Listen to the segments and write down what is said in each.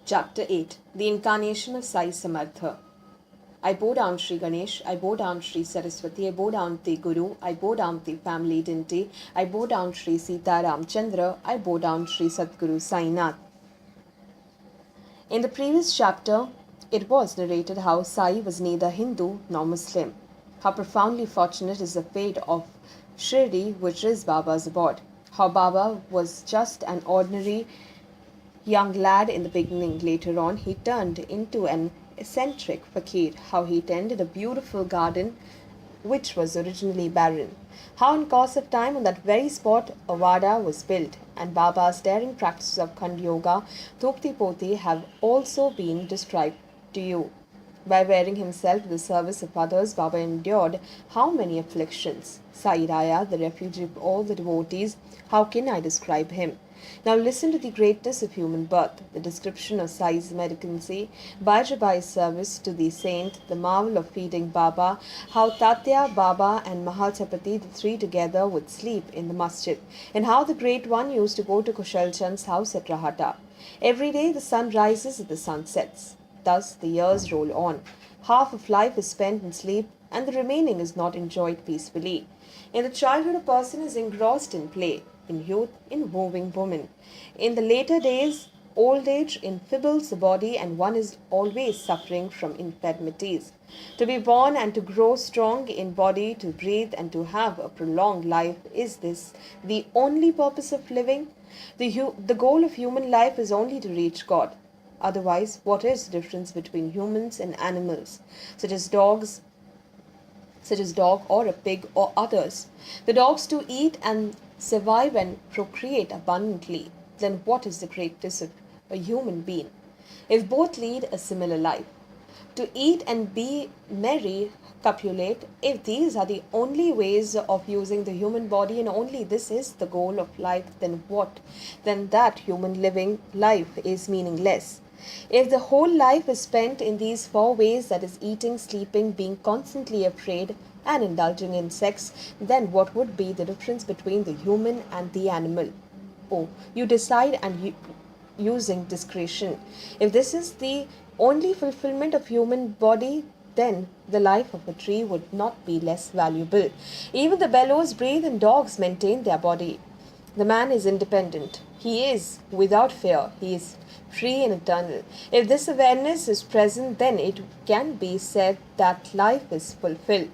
Chapter 8. The Incarnation of Sai Samartha. I bow down Sri Ganesh, I bow down Sri Saraswati, I bow down the Guru, I bow down the family dignity, I bow down Sri Sita Ramchandra, I bow down Sri Sadguru Sai Nath. In the previous chapter, it was narrated how Sai was neither Hindu nor Muslim. How profoundly fortunate is the fate of Shirdi, which is Baba's abode. How Baba was just an ordinary young lad in the beginning. Later on, he turned into an eccentric fakir. How he tended a beautiful garden which was originally barren. How in course of time on that very spot a vada was built, and Baba's daring practices of Khand Yoga, Tokti Poti have also been described to you. By wearing himself to the service of others, Baba endured how many afflictions. Sai Raya, the refuge of all the devotees, how can I describe him? Now listen to the greatness of human birth, the description of Sai's medicancy, Bayajabai's service to the saint, the marvel of feeding Baba, how Tatya, Baba and Mahalchapati, the three together, would sleep in the masjid, and how the great one used to go to Khushalchand's house at Rahata. Every day the sun rises and the sun sets. Thus the years roll on. Half of life is spent in sleep, and the remaining is not enjoyed peacefully. In the childhood, a person is engrossed in play, in youth, in wooing woman. In the later days, old age enfeebles the body, and one is always suffering from infirmities. To be born and to grow strong in body, to breathe and to have a prolonged life, is this the only purpose of living? The goal of human life is only to reach God. Otherwise, what is the difference between humans and animals, such as dog or a pig or others? The dogs do eat and survive and procreate abundantly. Then what is the greatness of a human being? If both lead a similar life, to eat and be merry, copulate, if these are the only ways of using the human body and only this is the goal of life, then what? Then that human living life is meaningless. If the whole life is spent in these four ways, that is eating, sleeping, being constantly afraid, and indulging in sex, then what would be the difference between the human and the animal? Oh, you decide and using discretion. If this is the only fulfillment of human body, then the life of a tree would not be less valuable. Even the bellows breathe and dogs maintain their body. The man is independent. He is without fear. He is free and eternal. If this awareness is present, then it can be said that life is fulfilled.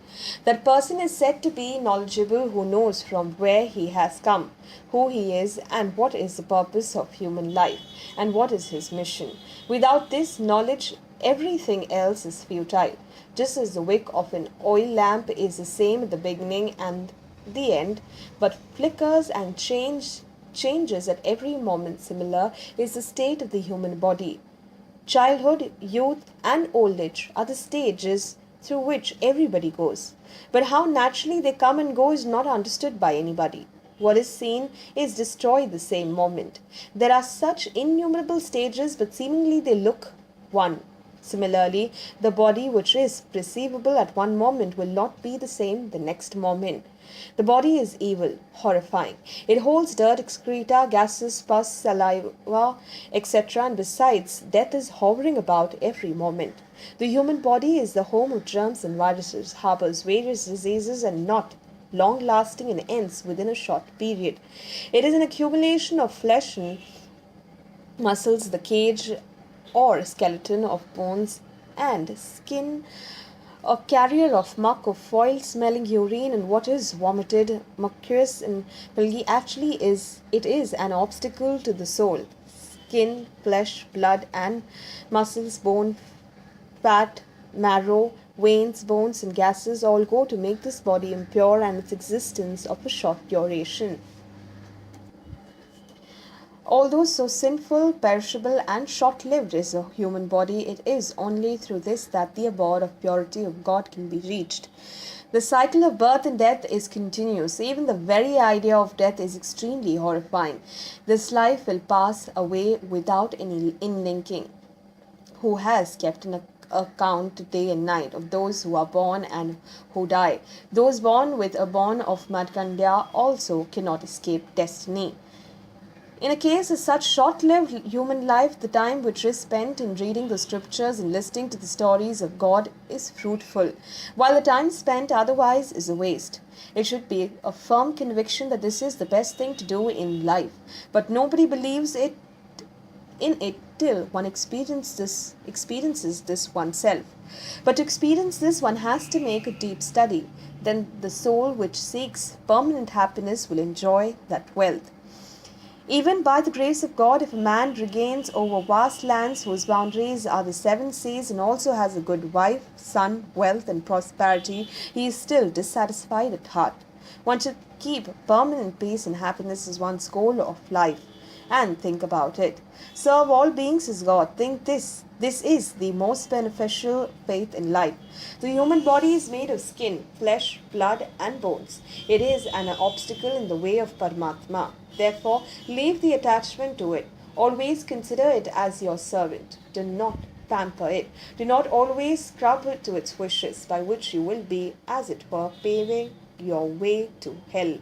That person is said to be knowledgeable who knows from where he has come, who he is, and what is the purpose of human life, and what is his mission. Without this knowledge, everything else is futile. Just as the wick of an oil lamp is the same at the beginning and the end, but flickers and changes at every moment, similar is the state of the human body. Childhood, youth, and old age are the stages through which everybody goes. But how naturally they come and go is not understood by anybody. What is seen is destroyed the same moment. There are such innumerable stages, but seemingly they look one. Similarly, the body which is perceivable at one moment will not be the same the next moment. The body is evil, horrifying. It holds dirt, excreta, gases, pus, saliva, etc. And besides, death is hovering about every moment. The human body is the home of germs and viruses, harbors various diseases and not long-lasting and ends within a short period. It is an accumulation of flesh and muscles, the cage or skeleton of bones and skin, a carrier of muck, of foul-smelling urine, and what is vomited, mucus and milky, actually it is an obstacle to the soul. Skin, flesh, blood, and muscles, bone, fat, marrow, veins, bones, and gases all go to make this body impure and its existence of a short duration. Although so sinful, perishable, and short-lived is a human body, it is only through this that the abode of purity of God can be reached. The cycle of birth and death is continuous. Even the very idea of death is extremely horrifying. This life will pass away without any inlinking. Who has kept an account day and night of those who are born and who die? Those born with a born of Markandeya also cannot escape destiny. In a case of such short-lived human life, the time which is spent in reading the scriptures and listening to the stories of God is fruitful, while the time spent otherwise is a waste. It should be a firm conviction that this is the best thing to do in life, but nobody believes in it till one experiences this oneself. But to experience this, one has to make a deep study. Then the soul which seeks permanent happiness will enjoy that wealth. Even by the grace of God, if a man regains over vast lands whose boundaries are the seven seas and also has a good wife, son, wealth, and prosperity, he is still dissatisfied at heart. One should keep permanent peace and happiness as one's goal of life. And think about it. Serve all beings as God. Think this. This is the most beneficial faith in life. The human body is made of skin, flesh, blood, and bones. It is an obstacle in the way of Paramatma. Therefore, leave the attachment to it. Always consider it as your servant. Do not pamper it. Do not always scrub it to its wishes, by which you will be, as it were, paving your way to hell.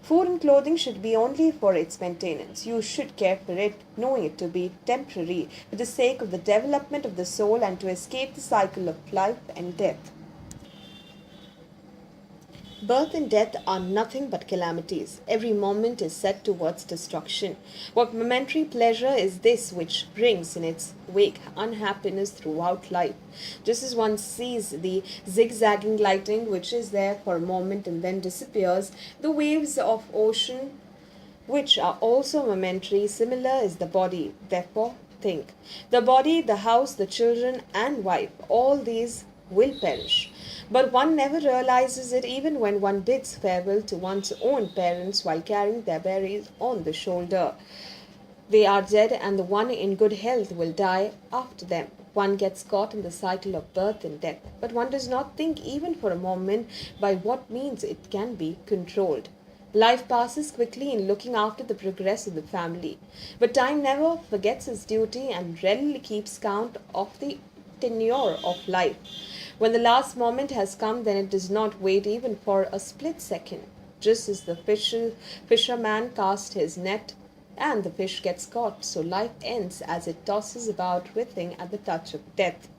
Food and clothing should be only for its maintenance. You should care for it, knowing it to be temporary, for the sake of the development of the soul and to escape the cycle of life and death. Birth and death are nothing but calamities. Every moment is set towards destruction. What momentary pleasure is this which brings in its wake unhappiness throughout life? Just as one sees the zigzagging lightning which is there for a moment and then disappears, the waves of ocean which are also momentary, similar is the body. Therefore, think. The body, the house, the children, and wife, all these will perish. But one never realizes it even when one bids farewell to one's own parents while carrying their burials on the shoulder. They are dead, and the one in good health will die after them. One gets caught in the cycle of birth and death, but one does not think even for a moment by what means it can be controlled. Life passes quickly in looking after the progress of the family, but time never forgets its duty and readily keeps count of the tenure of life. When the last moment has come, then it does not wait even for a split second. Just as the fisherman casts his net and the fish gets caught, so life ends as it tosses about writhing at the touch of death.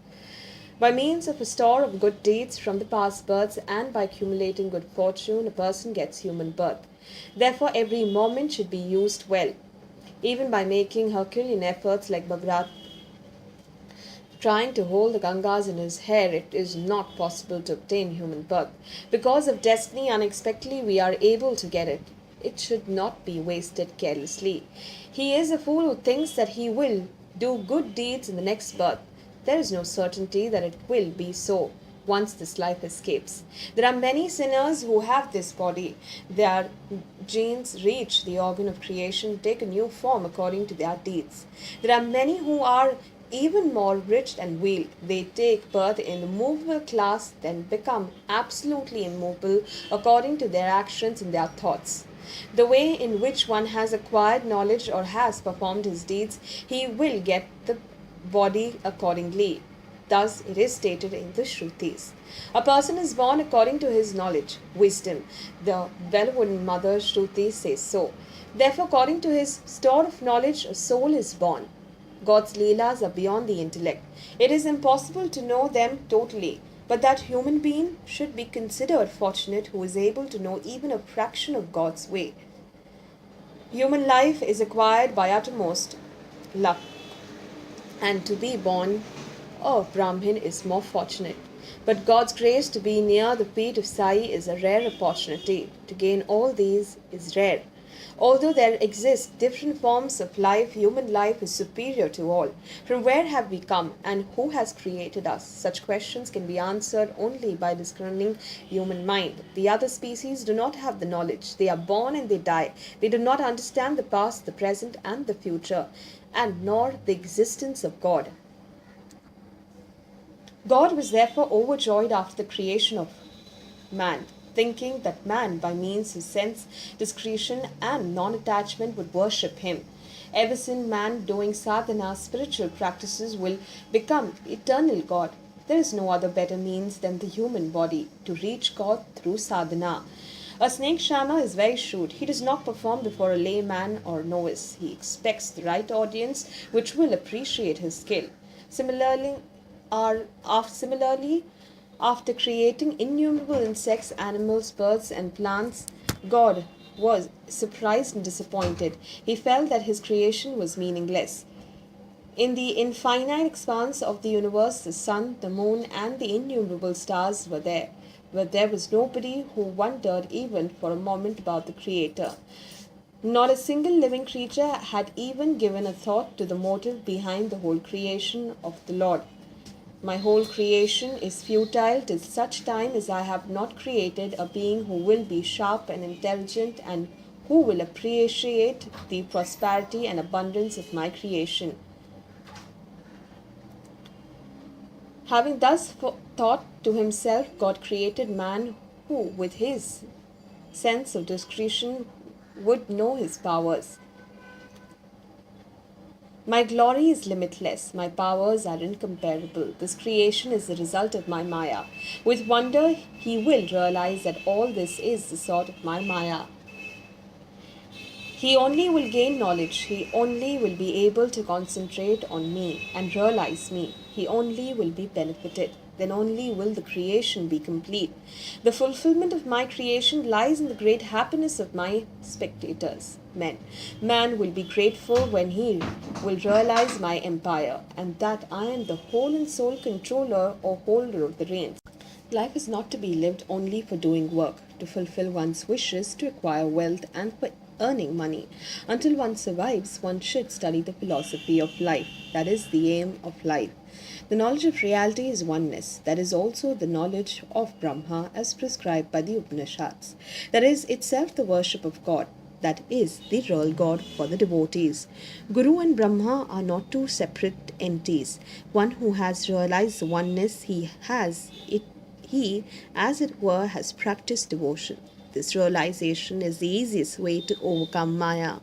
By means of a store of good deeds from the past births and by accumulating good fortune, a person gets human birth. Therefore, every moment should be used well. Even by making Herculean efforts like Bhagrat trying to hold the Gangas in his hair, it is not possible to obtain human birth. Because of destiny, unexpectedly we are able to get it. It should not be wasted carelessly. He is a fool who thinks that he will do good deeds in the next birth. There is no certainty that it will be so once this life escapes. There are many sinners who have this body. Their genes reach the organ of creation, take a new form according to their deeds. There are many who are even more rich and wealed. They take birth in the movable class, then become absolutely immovable according to their actions and their thoughts. The way in which one has acquired knowledge or has performed his deeds, he will get the body accordingly. Thus it is stated in the Shrutis. A person is born according to his knowledge, wisdom. The well-known mother Shruti says so. Therefore, according to his store of knowledge, a soul is born. God's Leelas are beyond the intellect. It is impossible to know them totally, but that human being should be considered fortunate who is able to know even a fraction of God's way. Human life is acquired by uttermost luck, and to be born a Brahmin is more fortunate. But God's grace to be near the feet of Sai is a rare opportunity. To gain all these is rare. Although there exist different forms of life, human life is superior to all. From where have we come and who has created us? Such questions can be answered only by discerning human mind. The other species do not have the knowledge. They are born and they die. They do not understand the past, the present, and the future, and nor the existence of God. God was therefore overjoyed after the creation of man, thinking that man, by means of sense, discretion, and non-attachment, would worship him. Ever since man doing sadhana, spiritual practices, will become eternal God. There is no other better means than the human body to reach God through sadhana. A snake charmer is very shrewd. He does not perform before a layman or novice. He expects the right audience which will appreciate his skill. Similarly, similarly, after creating innumerable insects, animals, birds, and plants, God was surprised and disappointed. He felt that his creation was meaningless. In the infinite expanse of the universe, the sun, the moon, and the innumerable stars were there, but there was nobody who wondered even for a moment about the Creator. Not a single living creature had even given a thought to the motive behind the whole creation of the Lord. My whole creation is futile till such time as I have not created a being who will be sharp and intelligent and who will appreciate the prosperity and abundance of my creation. Having thus thought to himself, God created man who, with his sense of discretion, would know his powers. My glory is limitless, my powers are incomparable. This creation is the result of my Maya. With wonder, he will realize that all this is the sort of my Maya. He only will gain knowledge, he only will be able to concentrate on me and realize me. He only will be benefited. Then only will the creation be complete. The fulfillment of my creation lies in the great happiness of my spectators, men. Man will be grateful when he will realize my empire, and that I am the whole and sole controller or holder of the reins. Life is not to be lived only for doing work, to fulfill one's wishes, to acquire wealth, and for earning money. Until one survives, one should study the philosophy of life. That is the aim of life. The knowledge of reality is oneness. That is also the knowledge of Brahma as prescribed by the Upanishads. That is itself the worship of God. That is the real God for the devotees. Guru and Brahma are not two separate entities. One who has realized the oneness he, as it were, has practiced devotion. This realization is the easiest way to overcome Maya.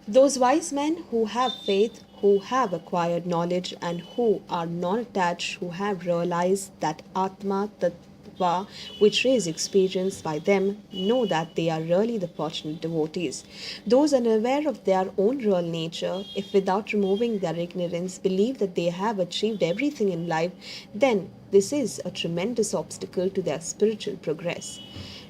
Those wise men who have faith, who have acquired knowledge, and who are non attached, who have realized that Atma Tattva, which is experienced by them, know that they are really the fortunate devotees. Those unaware of their own real nature, if without removing their ignorance, believe that they have achieved everything in life, then this is a tremendous obstacle to their spiritual progress.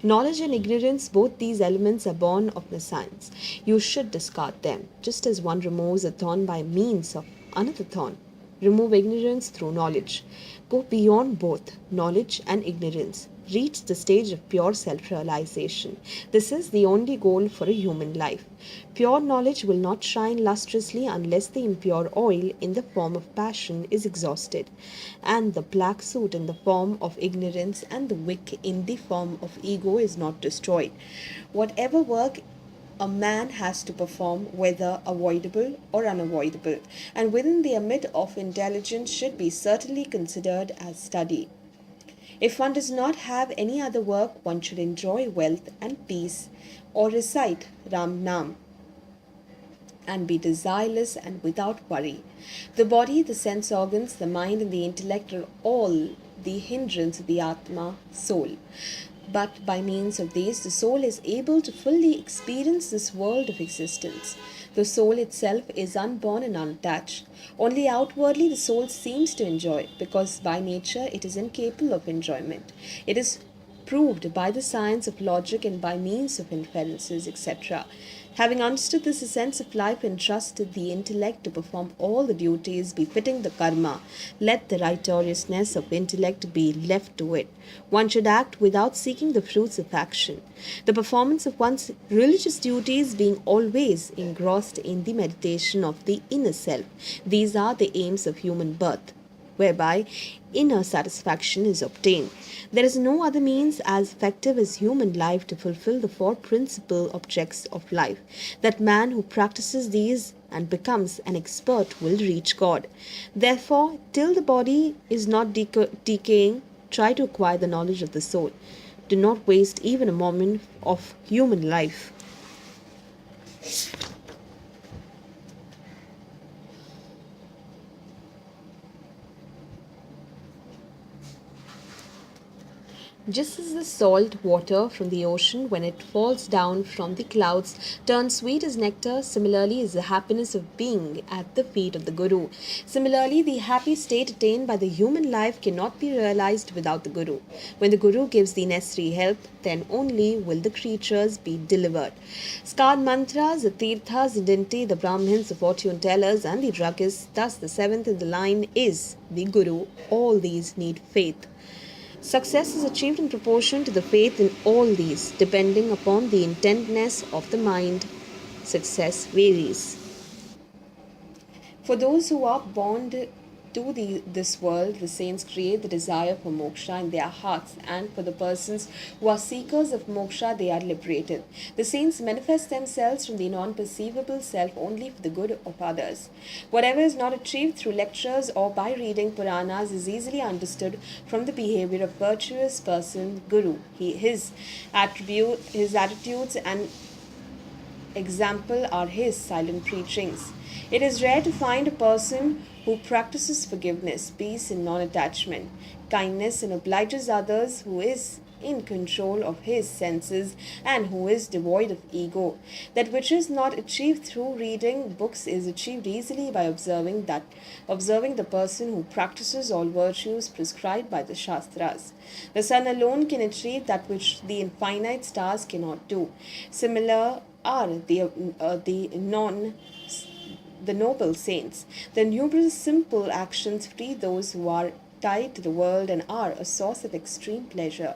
Knowledge and ignorance, both these elements are born of the science. You should discard them, just as one removes a thorn by means of another thorn. Remove ignorance through knowledge. Go beyond both knowledge and ignorance. Reach the stage of pure self-realization. This is the only goal for a human life. Pure knowledge will not shine lustrously unless the impure oil in the form of passion is exhausted, and the black soot in the form of ignorance and the wick in the form of ego is not destroyed. Whatever work a man has to perform, whether avoidable or unavoidable, and within the ambit of intelligence should be certainly considered as study. If one does not have any other work, one should enjoy wealth and peace or recite Ram Nam and be desireless and without worry. The body, the sense organs, the mind, and the intellect are all the hindrance of the Atma, soul. But by means of these, the soul is able to fully experience this world of existence. The soul itself is unborn and unattached. Only outwardly the soul seems to enjoy, because by nature it is incapable of enjoyment. It is proved by the science of logic and by means of inferences, etc. Having understood this essence of life, entrusted the intellect to perform all the duties befitting the karma. Let the righteousness of intellect be left to it. One should act without seeking the fruits of action. The performance of one's religious duties being always engrossed in the meditation of the inner self. These are the aims of human birth, whereby inner satisfaction is obtained. There is no other means as effective as human life to fulfill the four principal objects of life. That man who practices these and becomes an expert will reach God. Therefore, till the body is not decaying, try to acquire the knowledge of the soul. Do not waste even a moment of human life. Just as the salt water from the ocean, when it falls down from the clouds, turns sweet as nectar, similarly is the happiness of being at the feet of the Guru. Similarly, the happy state attained by the human life cannot be realized without the Guru. When the Guru gives the necessary help, then only will the creatures be delivered. Scarred mantras, the tirthas, identity, the Brahmins, the fortune tellers, and the druggists, thus the seventh in the line is the Guru. All these need faith. Success is achieved in proportion to the faith in all these. Depending upon the intentness of the mind, success varies. For those who are born to this world, the saints create the desire for moksha in their hearts, and for the persons who are seekers of moksha, they are liberated. The saints manifest themselves from the non perceivable self only for the good of others. Whatever is not achieved through lectures or by reading Puranas is easily understood from the behavior of virtuous person, Guru. His attitudes, and example are his silent preachings. It is rare to find a person who practices forgiveness, peace, and non attachment, kindness, and obliges others, who is in control of his senses and who is devoid of ego. That which is not achieved through reading books is achieved easily by observing the person who practices all virtues prescribed by the Shastras. The sun alone can achieve that which the infinite stars cannot do. Similar are the noble saints. Their numerous simple actions free those who are tied to the world and are a source of extreme pleasure.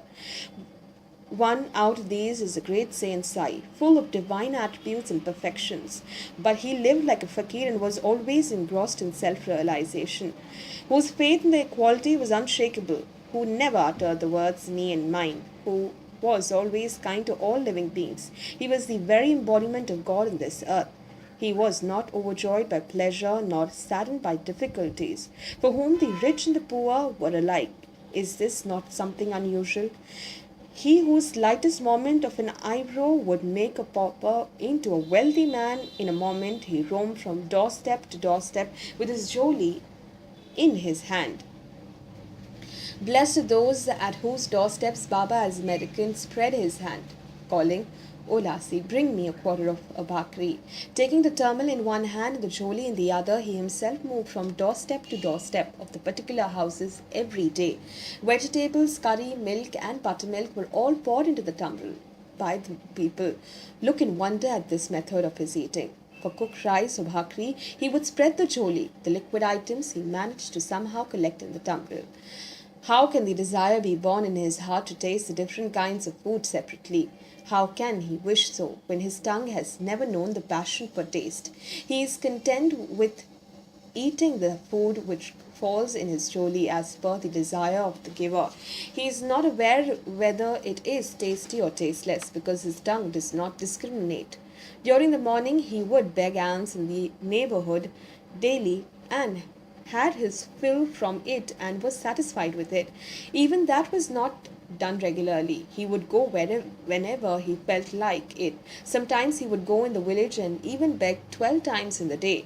One out of these is the great Saint Sai, full of divine attributes and perfections, but he lived like a fakir and was always engrossed in self-realization, whose faith in the equality was unshakable, who never uttered the words me and mine, who was always kind to all living beings. He was the very embodiment of God in this earth. He was not overjoyed by pleasure nor saddened by difficulties, for whom the rich and the poor were alike. Is this not something unusual? He whose lightest moment of an eyebrow would make a pauper into a wealthy man in a moment, he roamed from doorstep to doorstep with his joli in his hand. Blessed are those at whose doorsteps Baba as a mendicant spread his hand, calling, O Lassi, bring me a quarter of a bhakri. Taking the turmal in one hand and the joli in the other, he himself moved from doorstep to doorstep of the particular houses every day. Vegetables, curry, milk, and buttermilk were all poured into the tumbler by the people. Look in wonder at this method of his eating. For cooked rice or bhakri, he would spread the joli. The liquid items he managed to somehow collect in the tumbler. How can the desire be born in his heart to taste the different kinds of food separately? How can he wish so when his tongue has never known the passion for taste? He is content with eating the food which falls in his joli as per the desire of the giver. He is not aware whether it is tasty or tasteless because his tongue does not discriminate. During the morning, he would beg alms in the neighborhood daily and had his fill from it and was satisfied with it. Even that was not done regularly. He would go whenever he felt like it. Sometimes he would go in the village and even beg 12 times in the day.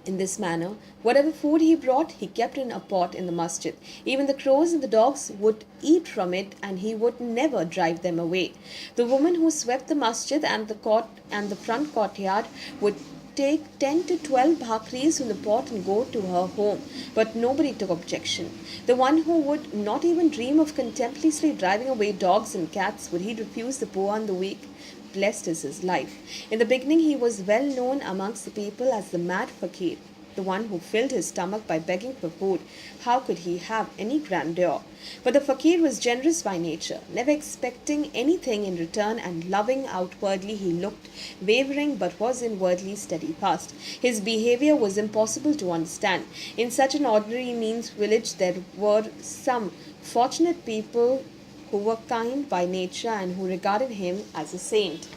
In this manner, whatever food he brought, he kept in a pot in the masjid. Even the crows and the dogs would eat from it, and he would never drive them away. The woman who swept the masjid and the front courtyard would take 10 to 12 bhakris from the pot and go to her home, but nobody took objection. The one who would not even dream of contemptuously driving away dogs and cats, would he refuse the poor and the weak? Blessed is his life. In the beginning, he was well known amongst the people as the mad fakir, the one who filled his stomach by begging for food. How could he have any grandeur? But the fakir was generous by nature, never expecting anything in return and loving. Outwardly he looked wavering but was inwardly steadfast. His behavior was impossible to understand. In such an ordinary means village there were some fortunate people who were kind by nature and who regarded him as a saint.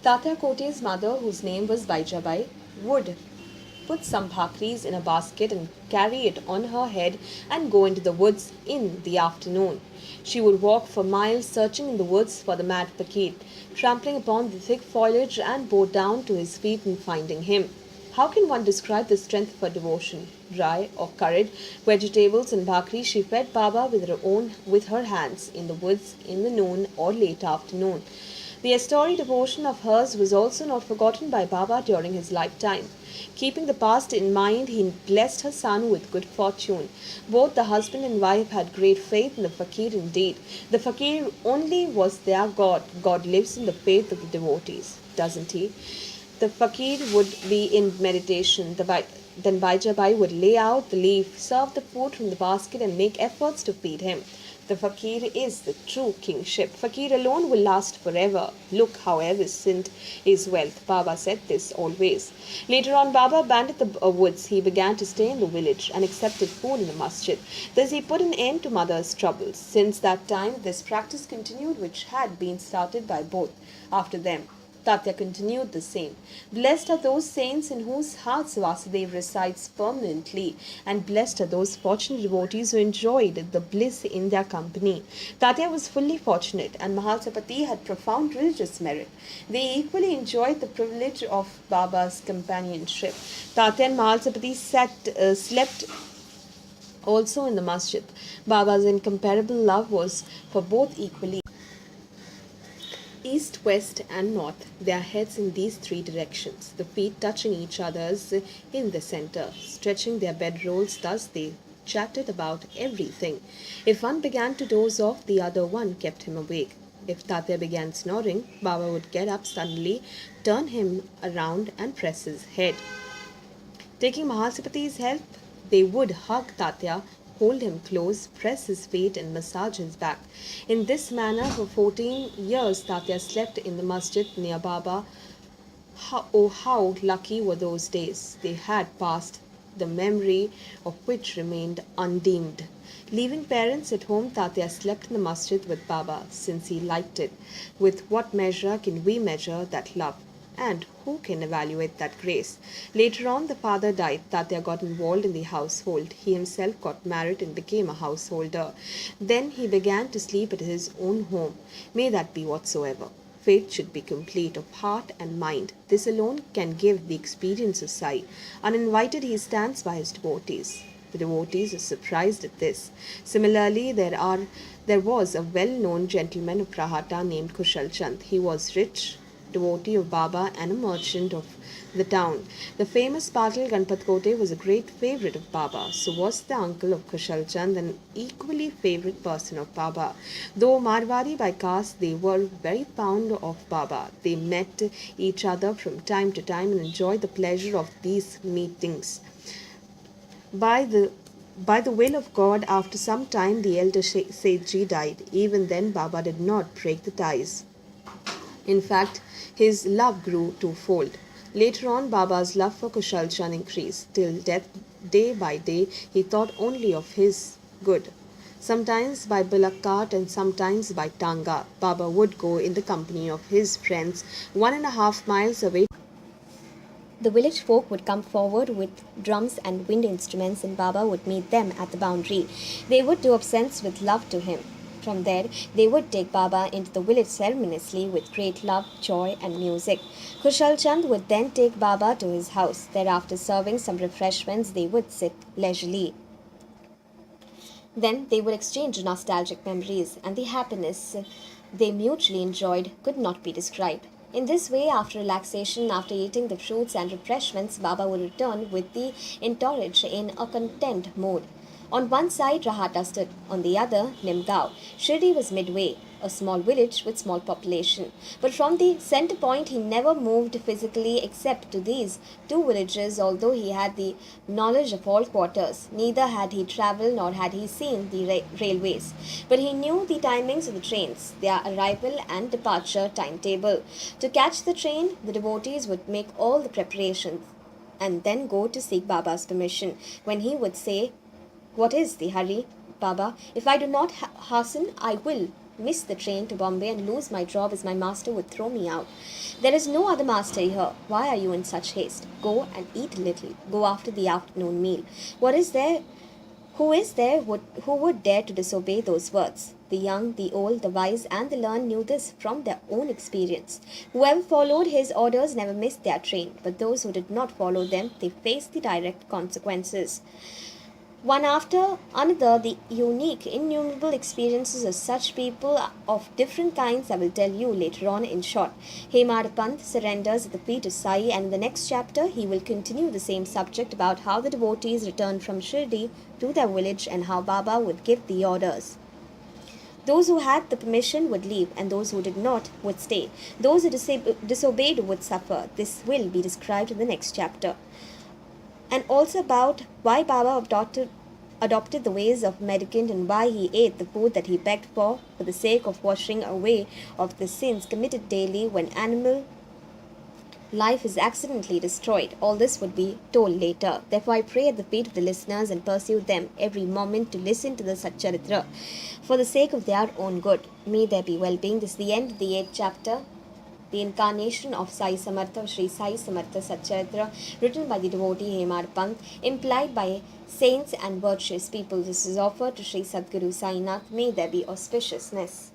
Tata Kote's mother, whose name was Bayajabai, would put some bhakris in a basket and carry it on her head and go into the woods in the afternoon. She would walk for miles searching in the woods for the mad fakir, trampling upon the thick foliage and bow down to his feet in finding him. How can one describe the strength of her devotion? Dry or curried vegetables and bhakri she fed Baba with her hands in the woods in the noon or late afternoon. The Astori devotion of hers was also not forgotten by Baba during his lifetime. Keeping the past in mind, he blessed her son with good fortune. Both the husband and wife had great faith in the fakir indeed. The fakir only was their God. God lives in the faith of the devotees, doesn't he? The fakir would be in meditation. Then Bayajabai would lay out the leaf, serve the food from the basket, and make efforts to feed him. The fakir is the true kingship. Fakir alone will last forever. Look how efficient is wealth. Baba said this always. Later on, Baba abandoned the woods. He began to stay in the village and accepted food in the masjid. Thus, he put an end to mother's troubles. Since that time, this practice continued, which had been started by both after them. Tatya continued the same. Blessed are those saints in whose hearts Vasudev resides permanently, and blessed are those fortunate devotees who enjoyed the bliss in their company. Tatya was fully fortunate, and Mahalsapati had profound religious merit. They equally enjoyed the privilege of Baba's companionship. Tatya and Mahalsapati slept also in the masjid. Baba's incomparable love was for both equally. East, west, and north, their heads in these three directions, the feet touching each other's in the center, stretching their bedrolls, thus they chatted about everything. If one began to doze off, the other one kept him awake. If Tatya began snoring, Baba would get up suddenly, turn him around, and press his head. Taking Mahasapati's help, they would hug Tatya, hold him close, press his feet, and massage his back. In this manner, for 14 years, Tatya slept in the masjid near Baba. How lucky were those days! They had passed, the memory of which remained undimmed. Leaving parents at home, Tatya slept in the masjid with Baba, since he liked it. With what measure can we measure that love? And who can evaluate that grace? Later on, the father died. Tatya got involved in the household. He himself got married and became a householder. Then he began to sleep at his own home. May that be whatsoever. Faith should be complete of heart and mind. This alone can give the experience of Sai. Uninvited, he stands by his devotees. The devotees are surprised at this. Similarly, there was a well-known gentleman of Rahata named Khushalchand. He was rich, devotee of Baba, and a merchant of the town. The famous Patil Ganpatkote was a great favorite of Baba. So was the uncle of Khushalchand, an equally favorite person of Baba. Though Marwari by caste, they were very fond of Baba. They met each other from time to time and enjoyed the pleasure of these meetings. By the will of God, after some time, the elder Sethji died. Even then, Baba did not break the ties. In fact, his love grew twofold. Later on, Baba's love for Khushalchand increased. Till death, day by day, he thought only of his good. Sometimes by bullock cart and sometimes by tanga, Baba would go in the company of his friends 1.5 miles away. The village folk would come forward with drums and wind instruments, and Baba would meet them at the boundary. They would do obeisance with love to him. From there, they would take Baba into the village ceremoniously with great love, joy, and music. Khushalchand would then take Baba to his house. Thereafter, serving some refreshments, they would sit leisurely. Then they would exchange nostalgic memories, and the happiness they mutually enjoyed could not be described. In this way, after relaxation, after eating the fruits and refreshments, Baba would return with the entourage in a content mood. On one side, Rahata stood. On the other, Nimgao. Shirdi was midway, a small village with small population. But from the center point, he never moved physically except to these two villages, although he had the knowledge of all quarters. Neither had he travelled nor had he seen the railways. But he knew the timings of the trains, their arrival and departure timetable. To catch the train, the devotees would make all the preparations and then go to seek Baba's permission, when he would say, "What is the hurry, Baba? If I do not hasten, I will miss the train to Bombay and lose my job, as my master would throw me out. There is no other master here. Why are you in such haste? Go and eat a little. Go after the afternoon meal. What is there Who is there who would dare to disobey those words? The young, the old, the wise, and the learned knew this from their own experience. Whoever followed his orders never missed their train, but those who did not follow them, they faced the direct consequences. One after another, the unique, innumerable experiences of such people of different kinds I will tell you later on in short. Hemad surrenders at the feet of Sai, and in the next chapter he will continue the same subject about how the devotees returned from Shirdi to their village and how Baba would give the orders. Those who had the permission would leave, and those who did not would stay. Those who disobeyed would suffer. This will be described in the next chapter. And also about why Baba adopted the ways of mendicant and why he ate the food that he begged for the sake of washing away of the sins committed daily when animal life is accidentally destroyed. All this would be told later. Therefore, I pray at the feet of the listeners and pursue them every moment to listen to the Satcharitra for the sake of their own good. May there be well-being. This is the end of the 8th chapter. The incarnation of Sai Samartha, Shri Sai Samartha Satcharitra, written by the devotee Hemad Pant, implied by saints and virtuous people. This is offered to Sri Sadguru Sainath. May there be auspiciousness.